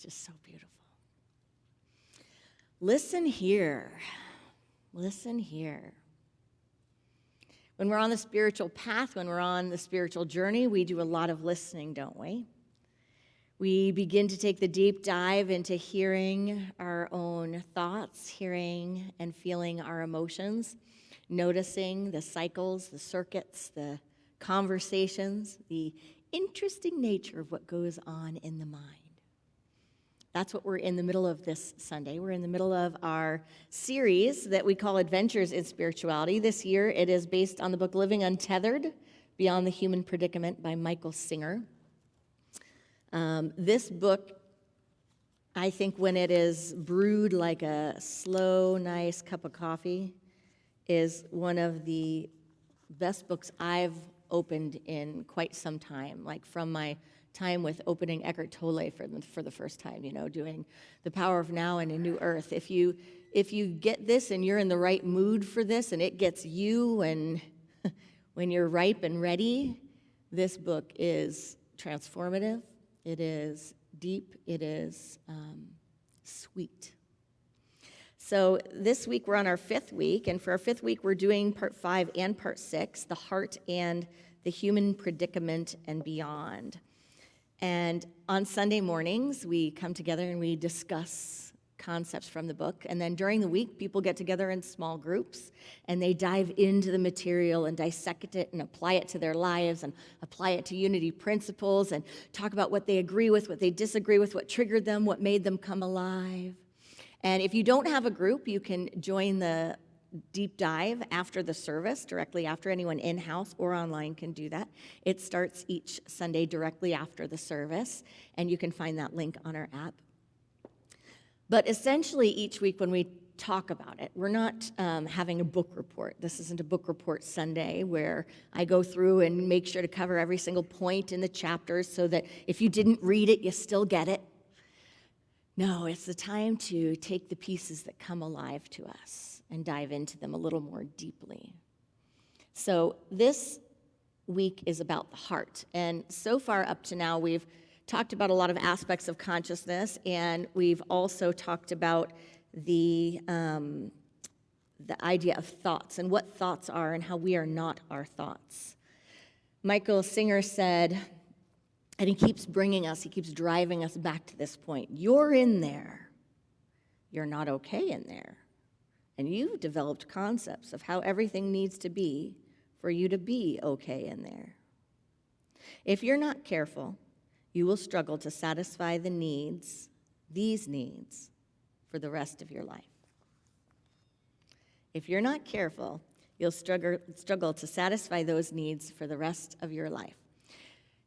just so beautiful. Listen here. Listen here. When we're on the spiritual path, when we're on the spiritual journey, we do a lot of listening, don't we? We begin to take the deep dive into hearing our own thoughts, hearing and feeling our emotions, noticing the cycles, the circuits, the conversations, the interesting nature of what goes on in the mind. That's what we're in the middle of this Sunday. We're in the middle of our series that we call Adventures in Spirituality. This year, it is based on the book Living Untethered, Beyond the Human Predicament by Michael Singer. This book, I think when it is brewed like a slow, nice cup of coffee, is one of the best books I've opened in quite some time, like from my time with opening Eckhart Tolle for the first time, doing The Power of Now and A New Earth. If you get this and you're in the right mood for this and it gets you and when you're ripe and ready, this book is transformative. It is deep. It is sweet. So this week we're on our 5th week, and for our 5th week we're doing part 5 and part 6, the heart and the human predicament and beyond. And on Sunday mornings, we come together and we discuss concepts from the book. And then during the week, people get together in small groups and they dive into the material and dissect it and apply it to their lives and apply it to unity principles and talk about what they agree with, what they disagree with, what triggered them, what made them come alive. And if you don't have a group, you can join the deep dive after the service, directly after. Anyone in-house or online can do that. It starts each Sunday directly after the service, and you can find that link on our app. But essentially, each week when we talk about it, we're not having a book report. This isn't a book report Sunday where I go through and make sure to cover every single point in the chapters so that if you didn't read it, you still get it. No, it's the time to take the pieces that come alive to us and dive into them a little more deeply. So this week is about the heart. And so far up to now, we've talked about a lot of aspects of consciousness, and we've also talked about the idea of thoughts and what thoughts are and how we are not our thoughts. Michael Singer said, and he keeps driving us back to this point. You're in there. You're not okay in there. And you've developed concepts of how everything needs to be for you to be okay in there. If you're not careful, you will struggle to satisfy these needs, for the rest of your life. If you're not careful, you'll struggle to satisfy those needs for the rest of your life.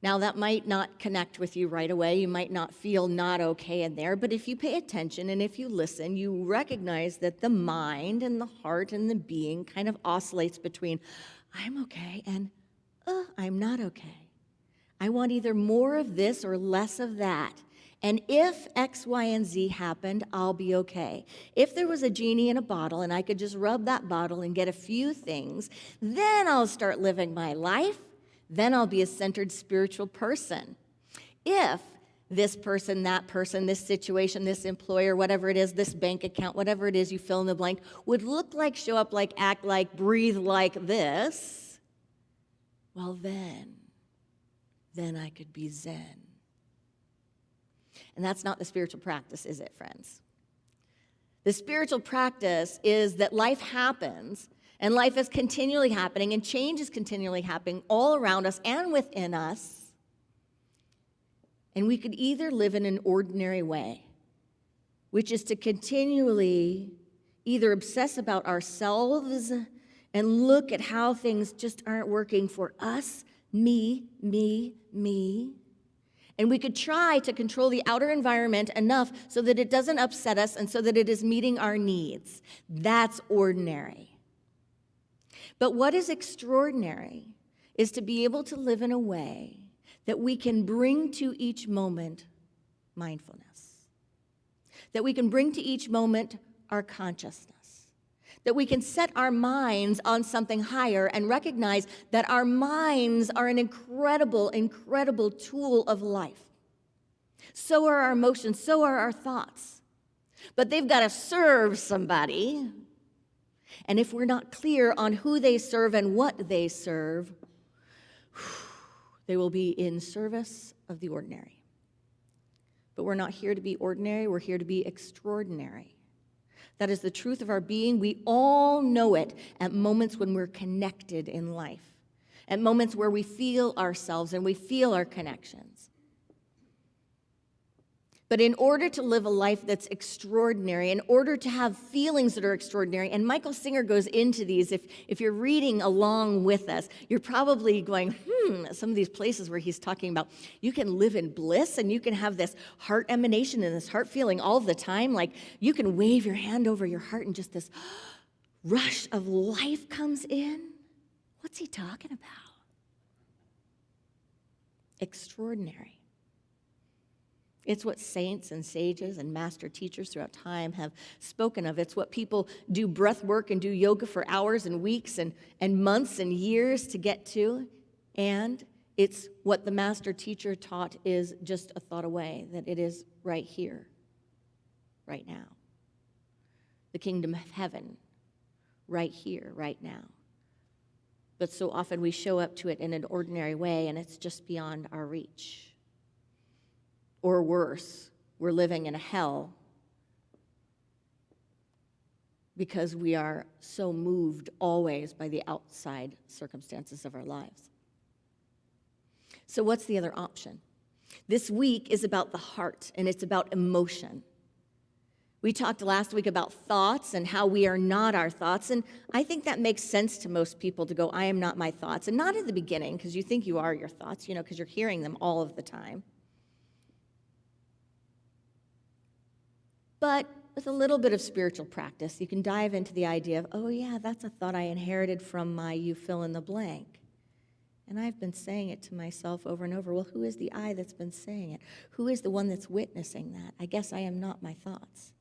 Now, that might not connect with you right away. You might not feel not okay in there, but if you pay attention and if you listen, you recognize that the mind and the heart and the being kind of oscillates between, I'm okay, and I'm not okay. I want either more of this or less of that. And if X, Y, and Z happened, I'll be okay. If there was a genie in a bottle and I could just rub that bottle and get a few things, then I'll start living my life. Then I'll be a centered spiritual person. If this person, that person, this situation, this employer, whatever it is, this bank account, whatever it is, you fill in the blank, would look like, show up like, act like, breathe like this, well then I could be Zen. And that's not the spiritual practice, is it, friends? The spiritual practice is that life happens, and life is continually happening, and change is continually happening all around us and within us. And we could either live in an ordinary way, which is to continually either obsess about ourselves and look at how things just aren't working for us, me. And we could try to control the outer environment enough so that it doesn't upset us and so that it is meeting our needs. That's ordinary. But what is extraordinary is to be able to live in a way that we can bring to each moment mindfulness, that we can bring to each moment our consciousness, that we can set our minds on something higher and recognize that our minds are an incredible, incredible tool of life. So are our emotions, so are our thoughts. But they've got to serve somebody. And if we're not clear on who they serve and what they serve, they will be in service of the ordinary. But we're not here to be ordinary, we're here to be extraordinary. That is the truth of our being. We all know it at moments when we're connected in life, at moments where we feel ourselves and we feel our connections. But in order to live a life that's extraordinary, in order to have feelings that are extraordinary, and Michael Singer goes into these, if you're reading along with us, you're probably going, some of these places where he's talking about you can live in bliss and you can have this heart emanation and this heart feeling all the time. Like you can wave your hand over your heart and just this rush of life comes in. What's he talking about? Extraordinary. It's what saints and sages and master teachers throughout time have spoken of. It's what people do breath work and do yoga for hours and weeks and months and years to get to. And it's what the master teacher taught is just a thought away, that it is right here, right now. The kingdom of heaven, right here, right now. But so often we show up to it in an ordinary way and it's just beyond our reach. Or worse, we're living in a hell because we are so moved always by the outside circumstances of our lives. So what's the other option? This week is about the heart, and it's about emotion. We talked last week about thoughts and how we are not our thoughts, and I think that makes sense to most people to go, I am not my thoughts, and not at the beginning because you think you are your thoughts, because you're hearing them all of the time. But with a little bit of spiritual practice, you can dive into the idea of, oh yeah, that's a thought I inherited from my you fill in the blank. And I've been saying it to myself over and over. Well, who is the I that's been saying it? Who is the one that's witnessing that? I guess I am not my thoughts.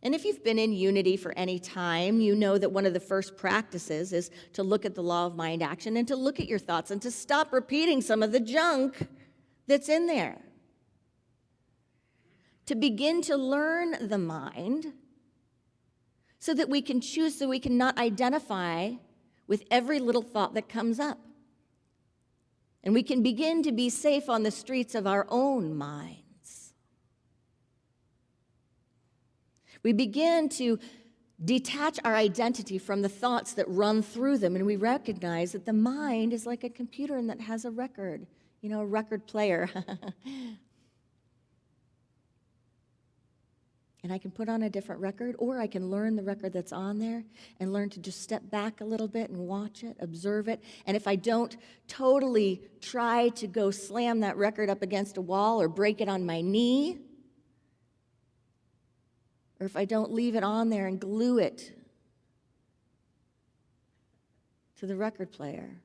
And if you've been in Unity for any time, you know that one of the first practices is to look at the law of mind action and to look at your thoughts and to stop repeating some of the junk that's in there. To begin to learn the mind so that we can choose, so we can not identify with every little thought that comes up. And we can begin to be safe on the streets of our own minds. We begin to detach our identity from the thoughts that run through them, and we recognize that the mind is like a computer and that has a record, a record player. And I can put on a different record, or I can learn the record that's on there and learn to just step back a little bit and watch it, observe it. And if I don't totally try to go slam that record up against a wall or break it on my knee, or if I don't leave it on there and glue it to the record player.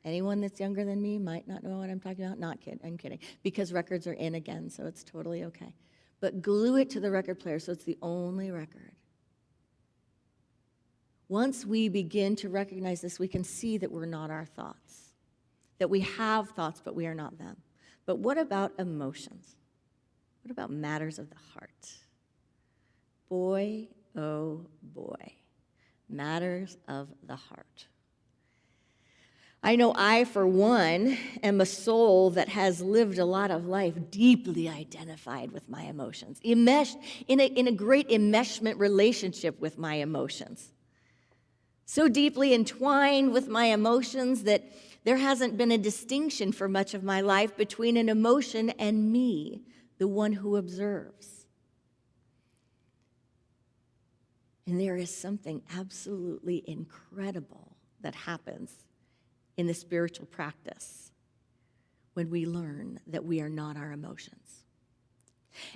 Anyone that's younger than me might not know what I'm talking about. Not kidding, I'm kidding. Because records are in again, so it's totally okay. But glue it to the record player so it's the only record. Once we begin to recognize this, we can see that we're not our thoughts, that we have thoughts, but we are not them. But what about emotions? What about matters of the heart? Boy, oh boy, matters of the heart. I know I, for one, am a soul that has lived a lot of life deeply identified with my emotions, enmeshed in a great enmeshment relationship with my emotions. So deeply entwined with my emotions that there hasn't been a distinction for much of my life between an emotion and me, the one who observes. And there is something absolutely incredible that happens in the spiritual practice when we learn that we are not our emotions.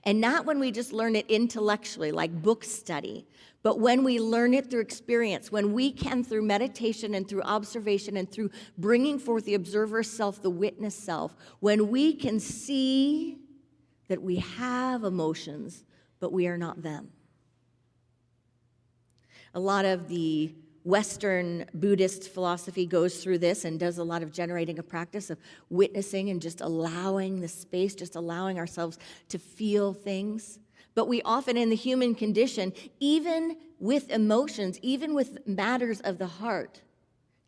And not when we just learn it intellectually, like book study, but when we learn it through experience, when we can, through meditation and through observation and through bringing forth the observer self, the witness self, when we can see that we have emotions, but we are not them. A lot of the Western Buddhist philosophy goes through this and does a lot of generating a practice of witnessing and just allowing the space, just allowing ourselves to feel things. But we often, in the human condition, even with emotions, even with matters of the heart,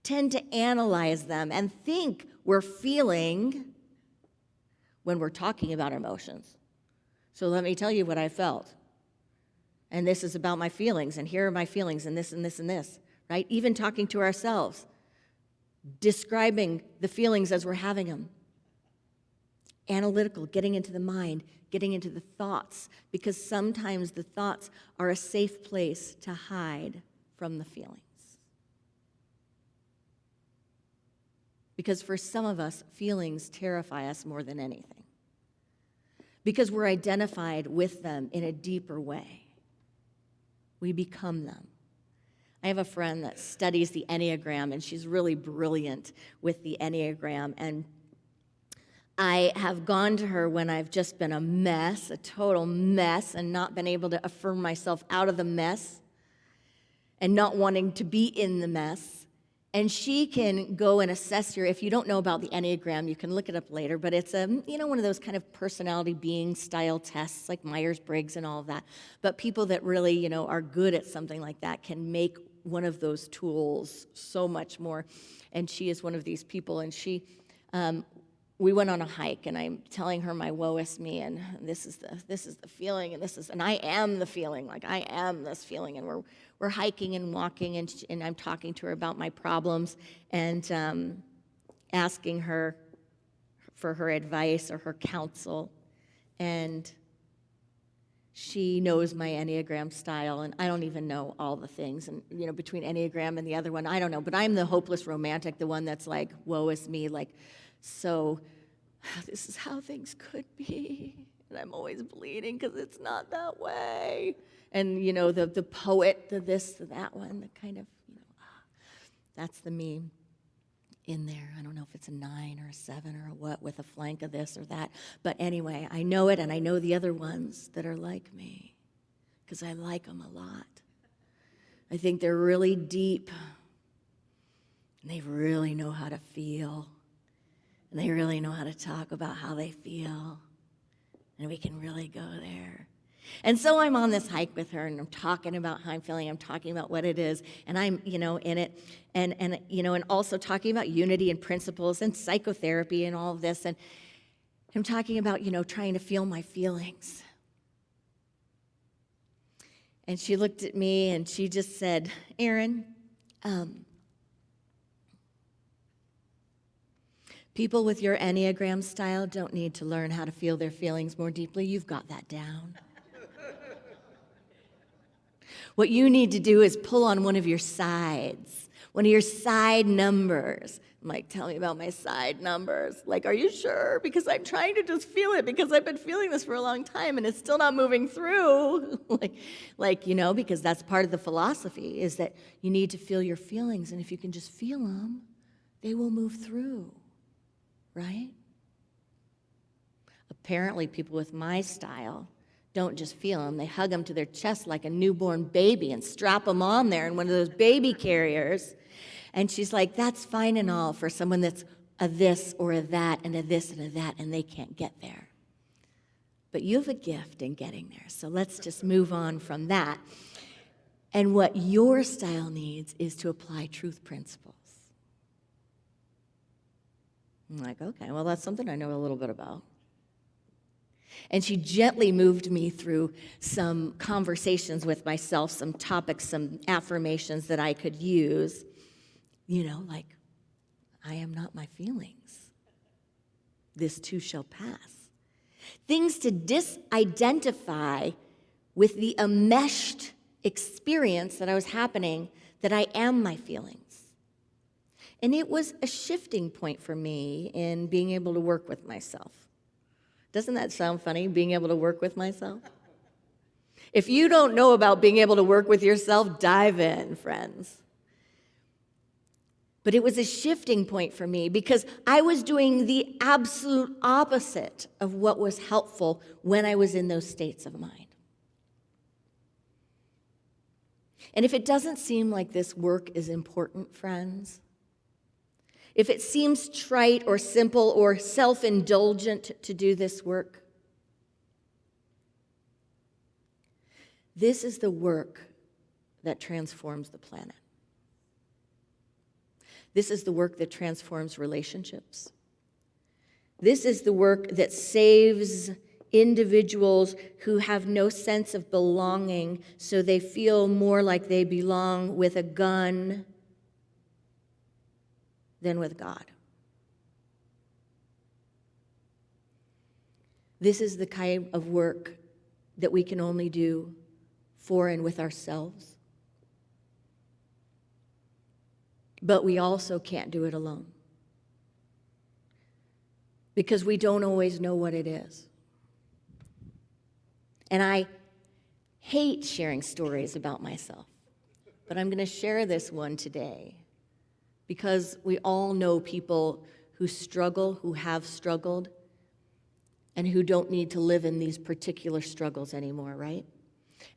tend to analyze them and think we're feeling when we're talking about emotions. So let me tell you what I felt. And this is about my feelings, and here are my feelings, and this and this and this, right? Even talking to ourselves, describing the feelings as we're having them. Analytical, getting into the mind, getting into the thoughts, because sometimes the thoughts are a safe place to hide from the feelings. Because for some of us, feelings terrify us more than anything. Because we're identified with them in a deeper way. We become them. I have a friend that studies the Enneagram, and she's really brilliant with the Enneagram. And I have gone to her when I've just been a mess, a total mess, and not been able to affirm myself out of the mess and not wanting to be in the mess. And she can go and assess if you don't know about the Enneagram, you can look it up later, but it's one of those kind of personality being style tests like Myers-Briggs and all of that. But people that really, are good at something like that can make one of those tools so much more. And she is one of these people, and we went on a hike, and I'm telling her my woe is me, and this is the feeling, and I am the feeling, like I am this feeling, and we're hiking and walking, and I'm talking to her about my problems, and asking her for her advice or her counsel, and she knows my Enneagram style, and I don't even know all the things, and between Enneagram and the other one, I don't know, but I'm the hopeless romantic, the one that's like, woe is me, like, so this is how things could be, and I'm always bleeding because it's not that way. And the poet, the this, the that one, the kind of that's the me in there. I don't know if it's a 9 or a 7 or a what with a flank of this or that, but anyway, I know it, and I know the other ones that are like me because I like them a lot. I think they're really deep, and they really know how to feel. And they really know how to talk about how they feel. And we can really go there. And so I'm on this hike with her, and I'm talking about how I'm feeling. I'm talking about what it is. And I'm, in it. And also talking about unity and principles and psychotherapy and all of this. And I'm talking about, trying to feel my feelings. And she looked at me, and she just said, Erin, people with your Enneagram style don't need to learn how to feel their feelings more deeply. You've got that down. What you need to do is pull on one of your sides, one of your side numbers. I'm like, tell me about my side numbers. Like, are you sure? Because I'm trying to just feel it because I've been feeling this for a long time and it's still not moving through. Because that's part of the philosophy is that you need to feel your feelings. And if you can just feel them, they will move through. Right? Apparently, people with my style don't just feel them. They hug them to their chest like a newborn baby and strap them on there in one of those baby carriers. And she's like, that's fine and all for someone that's a this or a that and a this and a that, and they can't get there. But you have a gift in getting there. So let's just move on from that. And what your style needs is to apply truth principles. I'm like, okay, well, that's something I know a little bit about. And she gently moved me through some conversations with myself, some topics, some affirmations that I could use, like, I am not my feelings. This too shall pass. Things to disidentify with the enmeshed experience that I was happening, that I am my feelings. And it was a shifting point for me in being able to work with myself. Doesn't that sound funny, being able to work with myself? If you don't know about being able to work with yourself, dive in, friends. But it was a shifting point for me because I was doing the absolute opposite of what was helpful when I was in those states of mind. And if it doesn't seem like this work is important, friends, if it seems trite or simple or self-indulgent to do this work, this is the work that transforms the planet. This is the work that transforms relationships. This is the work that saves individuals who have no sense of belonging, so they feel more like they belong with a gun than with God. This is the kind of work that we can only do for and with ourselves. But we also can't do it alone, because we don't always know what it is. And I hate sharing stories about myself, but I'm going to share this one today because we all know people who struggle, who have struggled, and who don't need to live in these particular struggles anymore, right?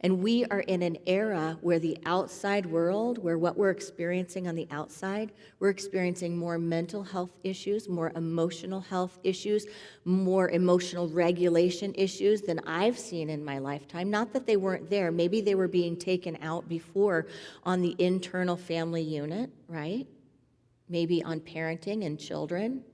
And we are in an era where the outside world, where what we're experiencing on the outside, we're experiencing more mental health issues, more emotional health issues, more emotional regulation issues than I've seen in my lifetime. Not that they weren't there. Maybe they were being taken out before on the internal family unit, right? Maybe on parenting and children.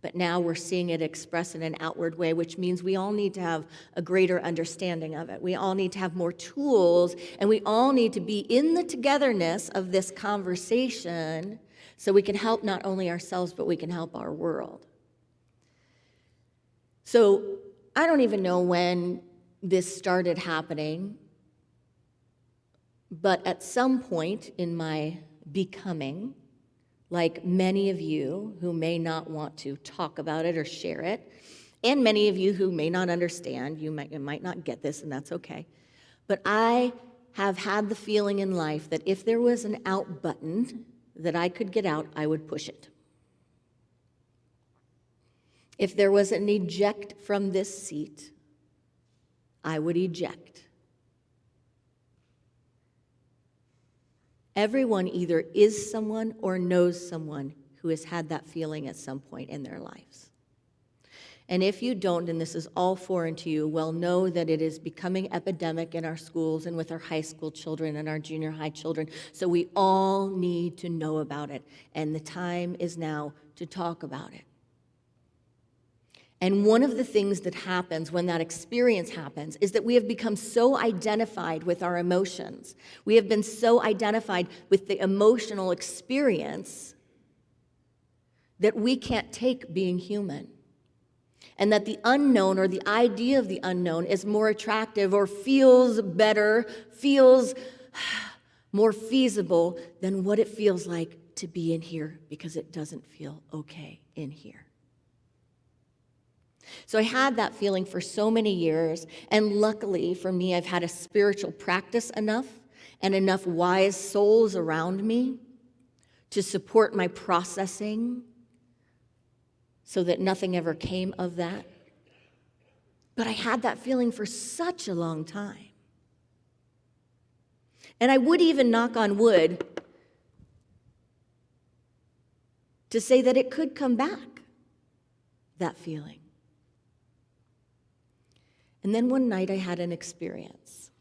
But now we're seeing it expressed in an outward way, which means we all need to have a greater understanding of it. We all need to have more tools, and we all need to be in the togetherness of this conversation so we can help not only ourselves, but we can help our world. So I don't even know when this started happening, but at some point in my becoming, like many of you who may not want to talk about it or share it, and many of you who may not understand, you might not get this, and that's okay. But I have had the feeling in life that if there was an out button that I could get out, I would push it. If there was an eject from this seat, I would eject. Everyone either is someone or knows someone who has had that feeling at some point in their lives. And if you don't, and this is all foreign to you, well, know that it is becoming epidemic in our schools and with our high school children and our junior high children. So we all need to know about it. And the time is now to talk about it. And one of the things that happens when that experience happens is that we have become so identified with our emotions. We have been so identified with the emotional experience that we can't take being human. And that the unknown or the idea of the unknown is more attractive or feels better, feels more feasible than what it feels like to be in here, because it doesn't feel okay in here. So I had that feeling for so many years, and luckily for me, I've had a spiritual practice enough and enough wise souls around me to support my processing so that nothing ever came of that. But I had that feeling for such a long time. And I would even knock on wood to say that it could come back, that feeling. And then one night I had an experience.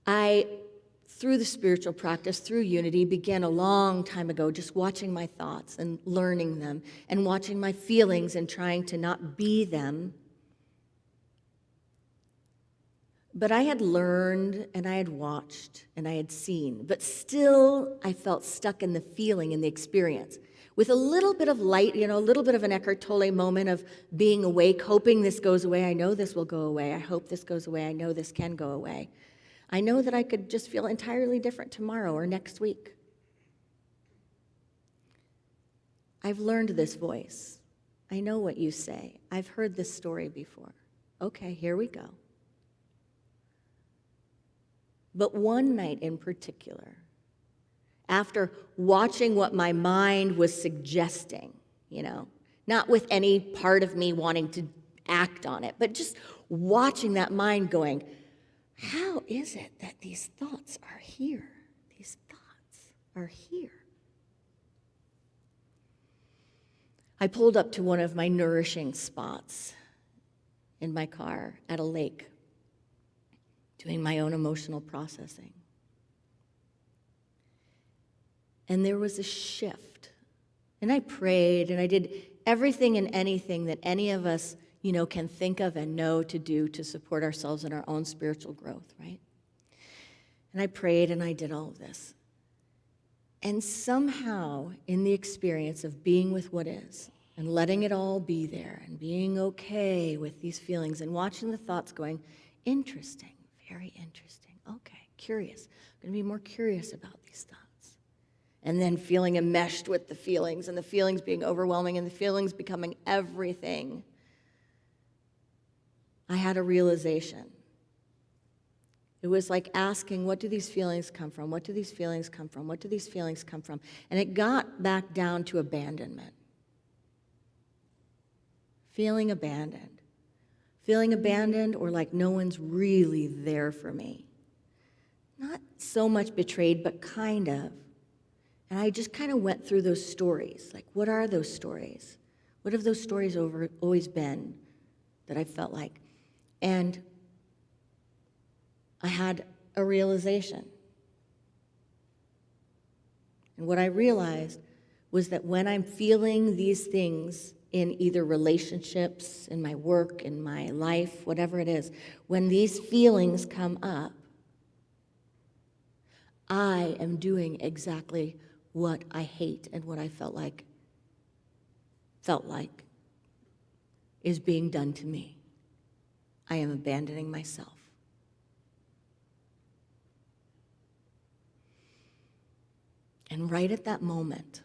Through the spiritual practice, through Unity, began a long time ago just watching my thoughts and learning them and watching my feelings and trying to not be them. But I had learned and I had watched and I had seen, but still I felt stuck in the feeling and the experience. With a little bit of light, a little bit of an Eckhart Tolle moment of being awake, hoping this goes away. I know this will go away. I hope this goes away. I know this can go away. I know that I could just feel entirely different tomorrow or next week. I've learned this voice. I know what you say. I've heard this story before. Okay, here we go. But one night in particular, after watching what my mind was suggesting, not with any part of me wanting to act on it, but just watching that mind going, How is it that these thoughts are here? These thoughts are here. I pulled up to one of my nourishing spots in my car at a lake, doing my own emotional processing. And there was a shift. And I prayed, and I did everything and anything that any of us, can think of and know to do to support ourselves in our own spiritual growth, right? And I prayed, and I did all of this. And somehow, in the experience of being with what is, and letting it all be there, and being okay with these feelings, and watching the thoughts going, interesting, very interesting, okay, curious. I'm going to be more curious about these thoughts. And then feeling enmeshed with the feelings, and the feelings being overwhelming, and the feelings becoming everything. I had a realization. It was like asking, what do these feelings come from? What do these feelings come from? What do these feelings come from? And it got back down to abandonment. Feeling abandoned. Feeling abandoned, or like no one's really there for me. Not so much betrayed, but kind of. And I just kind of went through those stories. Like, what are those stories? What have those stories always been that I felt like? And I had a realization. And what I realized was that when I'm feeling these things in either relationships, in my work, in my life, whatever it is, when these feelings come up, I am doing exactly what I hate and what I felt like is being done to me. I am abandoning myself. And right at that moment,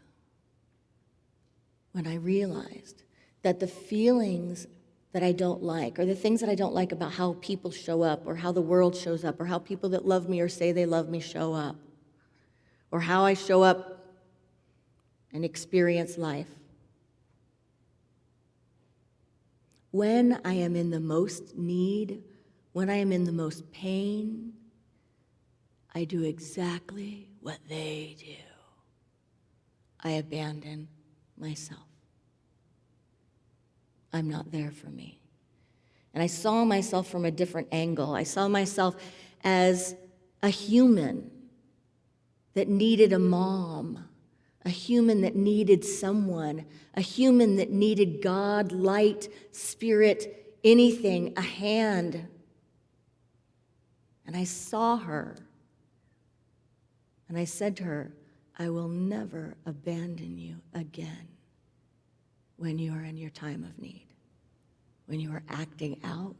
when I realized that the feelings that I don't like, or the things that I don't like about how people show up, or how the world shows up, or how people that love me or say they love me show up, or how I show up and experience life, when I am in the most need, when I am in the most pain, I do exactly what they do. I abandon myself. I'm not there for me. And I saw myself from a different angle. I saw myself as a human that needed a mom, a human that needed someone, a human that needed God, light, spirit, anything, a hand. And I saw her, and I said to her, I will never abandon you again when you are in your time of need, when you are acting out,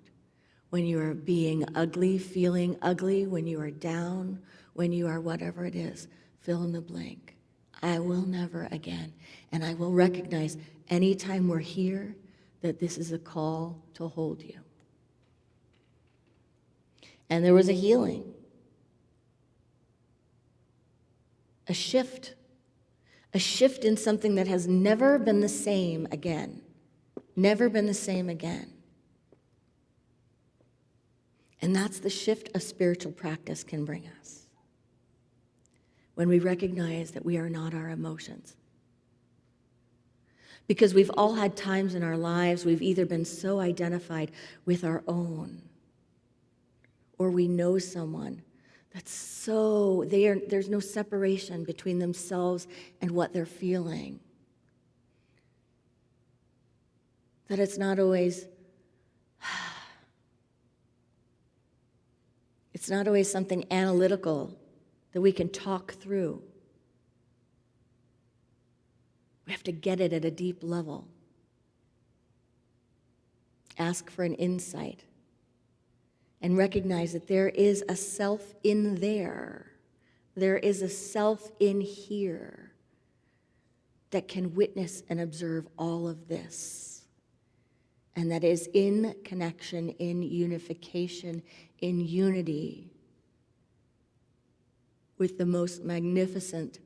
when you are being ugly, feeling ugly, when you are down, when you are whatever it is, fill in the blank. I will never again. And I will recognize anytime we're here that this is a call to hold you. And there was a healing, a shift in something that has never been the same again. Never been the same again. And that's the shift a spiritual practice can bring us. When we recognize that we are not our emotions. Because we've all had times in our lives we've either been so identified with our own, or we know someone that's so, there's no separation between themselves and what they're feeling. That it's not always something analytical that we can talk through. We have to get it at a deep level. Ask for an insight. And recognize that there is a self in there. There is a self in here that can witness and observe all of this. And that is in connection, in unification, in unity with the most magnificent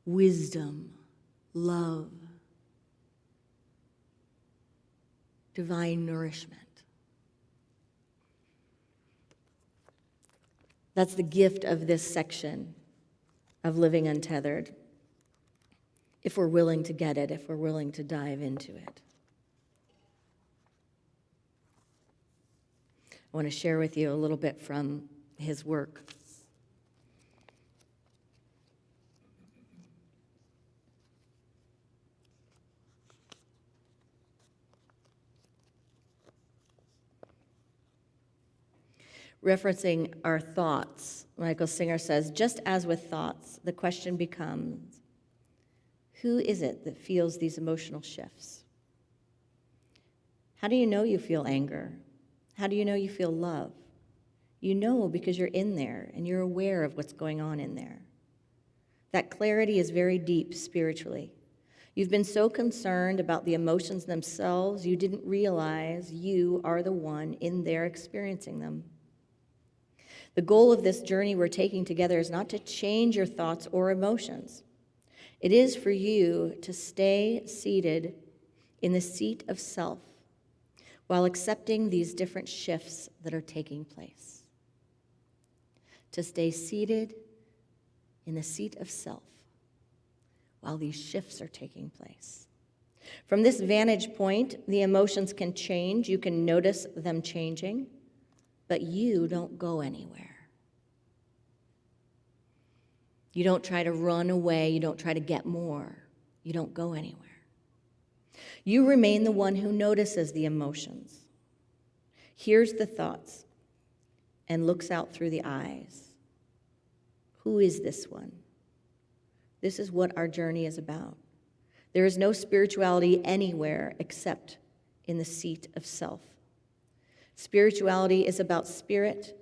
wisdom, love, divine nourishment. That's the gift of this section of Living Untethered, if we're willing to get it, if we're willing to dive into it. I want to share with you a little bit from his work. Referencing our thoughts, Michael Singer says, just as with thoughts, the question becomes, who is it that feels these emotional shifts? How do you know you feel anger? How do you know you feel love? You know because you're in there and you're aware of what's going on in there. That clarity is very deep spiritually. You've been so concerned about the emotions themselves, you didn't realize you are the one in there experiencing them. The goal of this journey we're taking together is not to change your thoughts or emotions. It is for you to stay seated in the seat of self while accepting these different shifts that are taking place. To stay seated in the seat of self while these shifts are taking place. From this vantage point, the emotions can change. You can notice them changing, but you don't go anywhere. You don't try to run away. You don't try to get more. You don't go anywhere. You remain the one who notices the emotions, hears the thoughts, and looks out through the eyes. Who is this one? This is what our journey is about. There is no spirituality anywhere except in the seat of self. Spirituality is about spirit,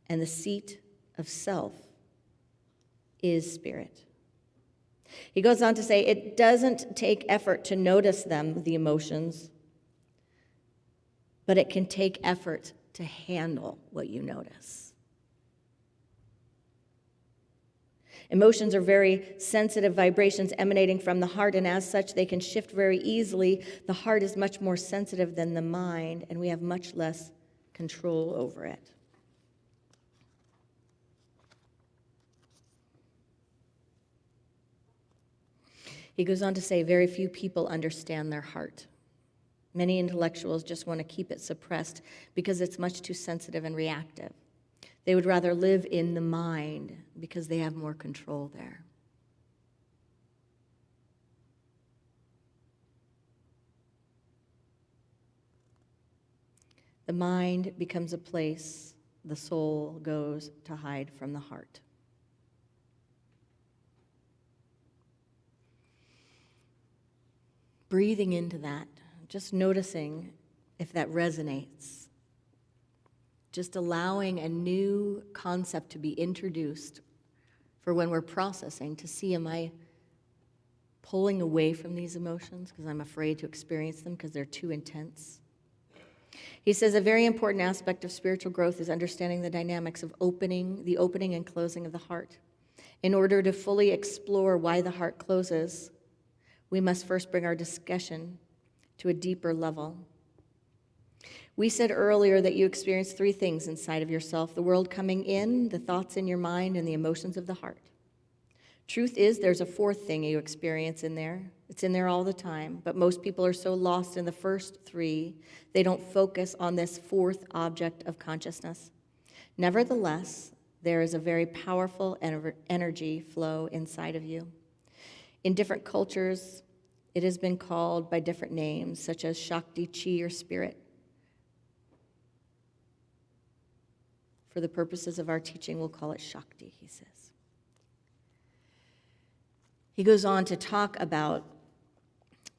and the seat of self is spirit. He goes on to say, it doesn't take effort to notice them, the emotions, but it can take effort to handle what you notice. Emotions are very sensitive vibrations emanating from the heart, and as such, they can shift very easily. The heart is much more sensitive than the mind, and we have much less control over it. He goes on to say, very few people understand their heart. Many intellectuals just want to keep it suppressed because it's much too sensitive and reactive. They would rather live in the mind because they have more control there. The mind becomes a place the soul goes to hide from the heart. Breathing into that, just noticing if that resonates. Just allowing a new concept to be introduced for when we're processing to see, am I pulling away from these emotions because I'm afraid to experience them because they're too intense? He says a very important aspect of spiritual growth is understanding the dynamics of the opening and closing of the heart. In order to fully explore why the heart closes, we must first bring our discussion to a deeper level. We said earlier that you experience three things inside of yourself: the world coming in, the thoughts in your mind, and the emotions of the heart. Truth is, there's a fourth thing you experience in there. It's in there all the time, but most people are so lost in the first three, they don't focus on this fourth object of consciousness. Nevertheless, there is a very powerful energy flow inside of you. In different cultures, it has been called by different names, such as Shakti, Chi, or Spirit. For the purposes of our teaching, we'll call it Shakti, he says. He goes on to talk about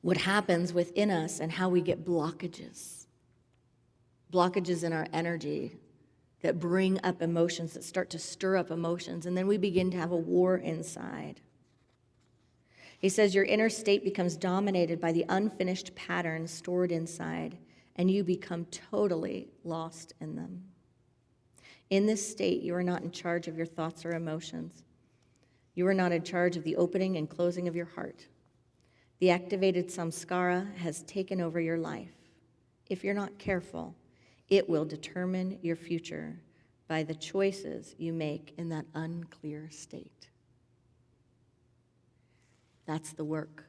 what happens within us and how we get blockages. Blockages in our energy that bring up emotions, that start to stir up emotions, and then we begin to have a war inside. He says your inner state becomes dominated by the unfinished patterns stored inside, and you become totally lost in them. In this state, you are not in charge of your thoughts or emotions. You are not in charge of the opening and closing of your heart. The activated samskara has taken over your life. If you're not careful, it will determine your future by the choices you make in that unclear state. That's the work.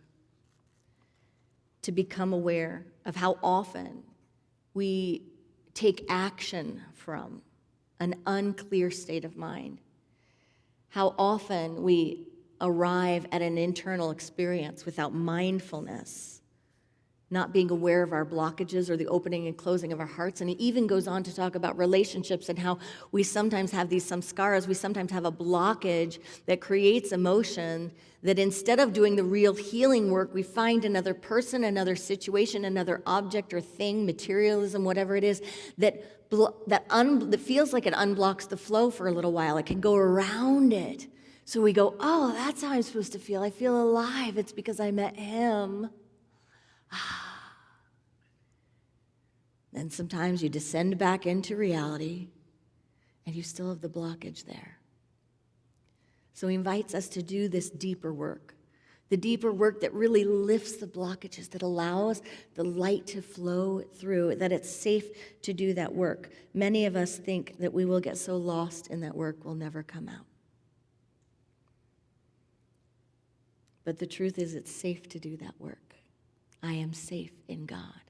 To become aware of how often we take action from an unclear state of mind, how often we arrive at an internal experience without mindfulness, not being aware of our blockages or the opening and closing of our hearts. And he even goes on to talk about relationships and how we sometimes have these samskaras, we sometimes have a blockage that creates emotion that instead of doing the real healing work, we find another person, another situation, another object or thing, materialism, whatever it is, that feels like it unblocks the flow for a little while. It can go around it. So we go, oh, that's how I'm supposed to feel. I feel alive. It's because I met him. Then sometimes you descend back into reality and you still have the blockage there. So he invites us to do this deeper work, the deeper work that really lifts the blockages, that allows the light to flow through, that it's safe to do that work. Many of us think that we will get so lost in that work we'll never come out. But the truth is it's safe to do that work. I am safe in God.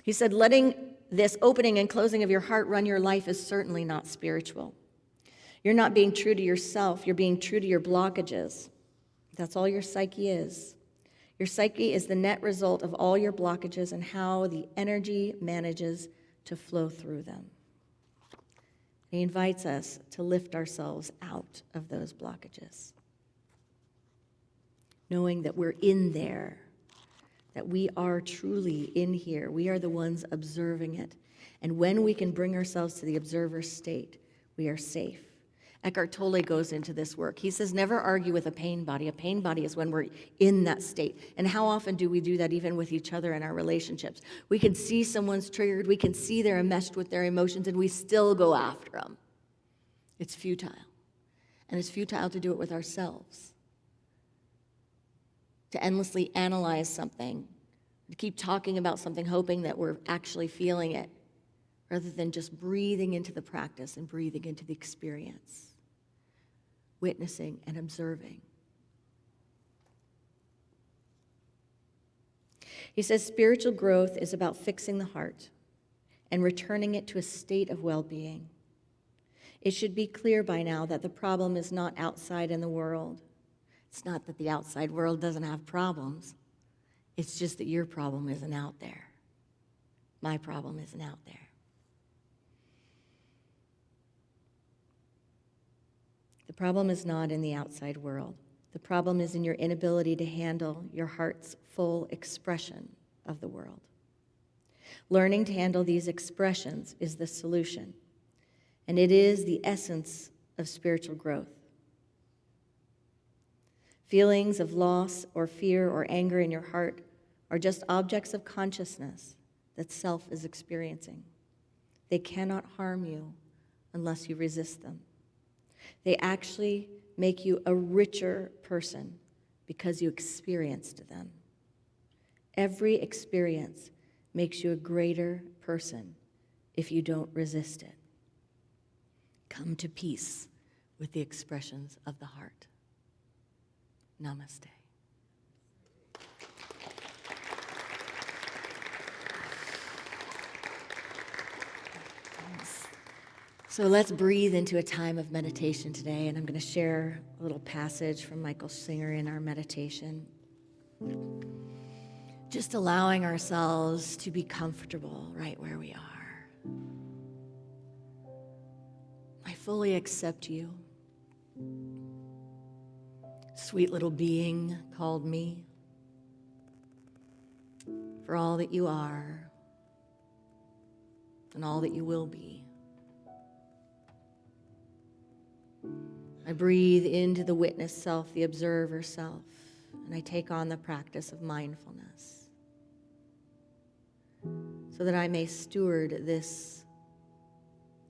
He said, letting this opening and closing of your heart run your life is certainly not spiritual. You're not being true to yourself. You're being true to your blockages. That's all your psyche is. Your psyche is the net result of all your blockages and how the energy manages to flow through them. He invites us to lift ourselves out of those blockages, knowing that we're in there, that we are truly in here. We are the ones observing it. And when we can bring ourselves to the observer state, we are safe. Eckhart Tolle goes into this work. He says, never argue with a pain body. A pain body is when we're in that state. And how often do we do that even with each other in our relationships? We can see someone's triggered. We can see they're enmeshed with their emotions, and we still go after them. It's futile. And it's futile to do it with ourselves. To endlessly analyze something, to keep talking about something, hoping that we're actually feeling it, rather than just breathing into the practice and breathing into the experience, witnessing and observing. He says spiritual growth is about fixing the heart and returning it to a state of well-being. It should be clear by now that the problem is not outside in the world. It's not that the outside world doesn't have problems. It's just that your problem isn't out there. My problem isn't out there. The problem is not in the outside world. The problem is in your inability to handle your heart's full expression of the world. Learning to handle these expressions is the solution, and it is the essence of spiritual growth. Feelings of loss or fear or anger in your heart are just objects of consciousness that self is experiencing. They cannot harm you unless you resist them. They actually make you a richer person because you experienced them. Every experience makes you a greater person if you don't resist it. Come to peace with the expressions of the heart. Namaste. So let's breathe into a time of meditation today, and I'm going to share a little passage from Michael Singer in our meditation. Just allowing ourselves to be comfortable right where we are. I fully accept you, sweet little being called me, for all that you are and all that you will be. I breathe into the witness self, the observer self, and I take on the practice of mindfulness so that I may steward this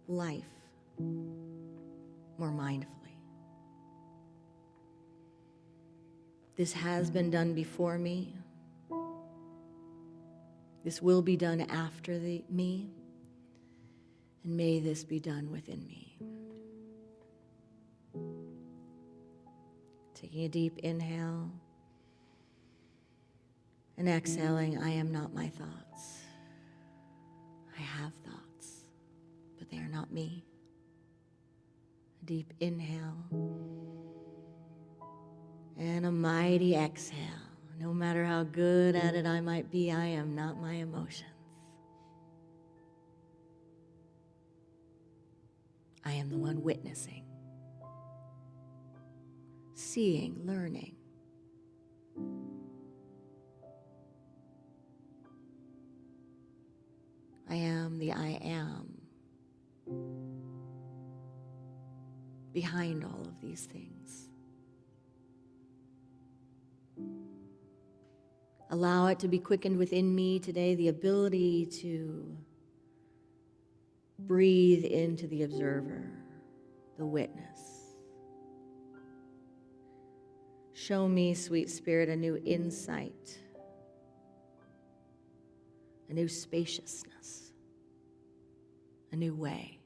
life more mindfully. This has been done before me. This will be done after me, and may this be done within me. Taking a deep inhale and exhaling, I am not my thoughts. I have thoughts, but they are not me. A deep inhale and a mighty exhale. No matter how good at it I might be, I am not my emotions. I am the one witnessing, seeing, learning. I am the I am behind all of these things. Allow it to be quickened within me today, the ability to breathe into the observer, the witness. Show me, sweet Spirit, a new insight, a new spaciousness, a new way,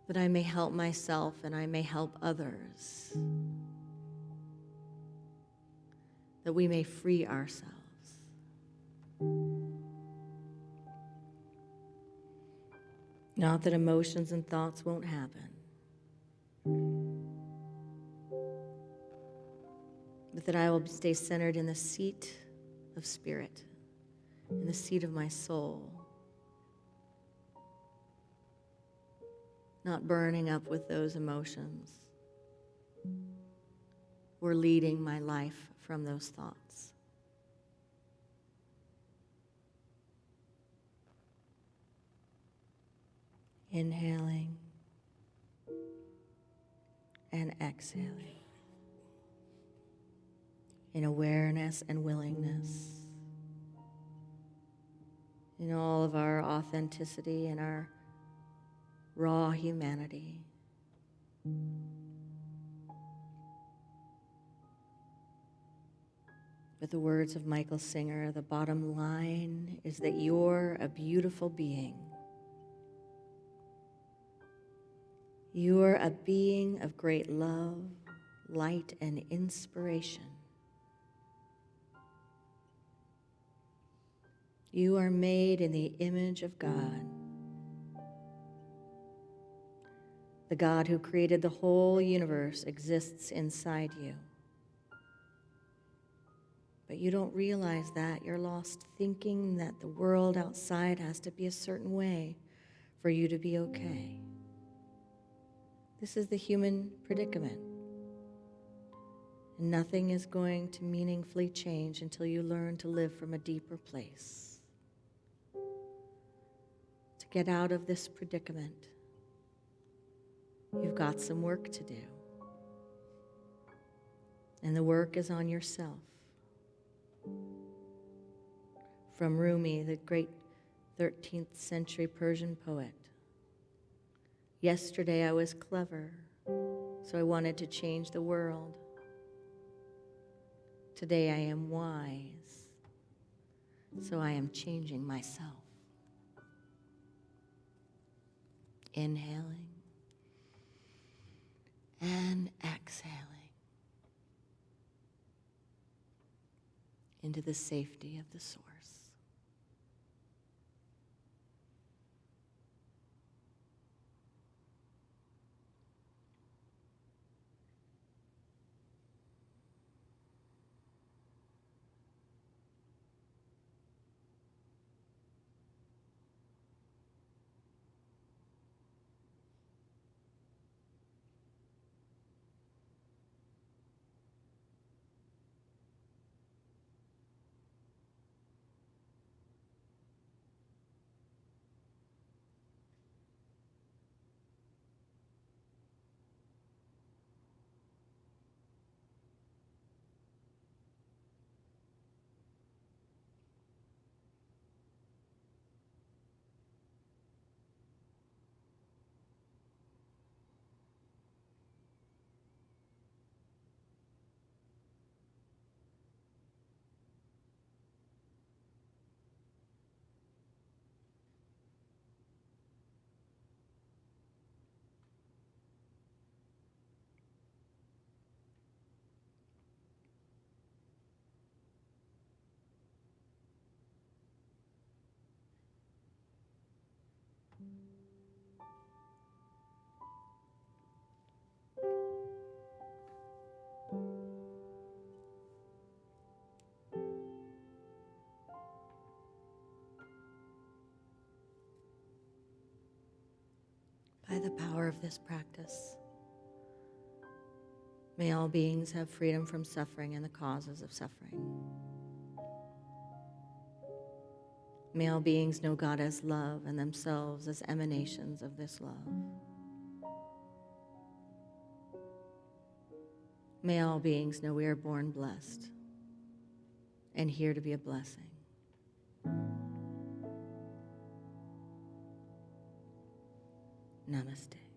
that I may help myself and I may help others, that we may free ourselves. Not that emotions and thoughts won't happen, but that I will stay centered in the seat of spirit, in the seat of my soul, not burning up with those emotions or leading my life from those thoughts. Inhaling and exhaling in awareness and willingness, in all of our authenticity and our raw humanity. With the words of Michael Singer, the bottom line is that you're a beautiful being. You're a being of great love, light, and inspiration. You are made in the image of God, the God who created the whole universe exists inside you. But you don't realize that. You're lost thinking that the world outside has to be a certain way for you to be okay. This is the human predicament. And nothing is going to meaningfully change until you learn to live from a deeper place. To get out of this predicament, you've got some work to do. And the work is on yourself. From Rumi, the great 13th century Persian poet. Yesterday I was clever, so I wanted to change the world. Today I am wise, so I am changing myself. Inhaling and exhaling into the safety of the source. by the power of this practice. May all beings have freedom from suffering and the causes of suffering. May all beings know God as love and themselves as emanations of this love. May all beings know we are born blessed and here to be a blessing. Namaste.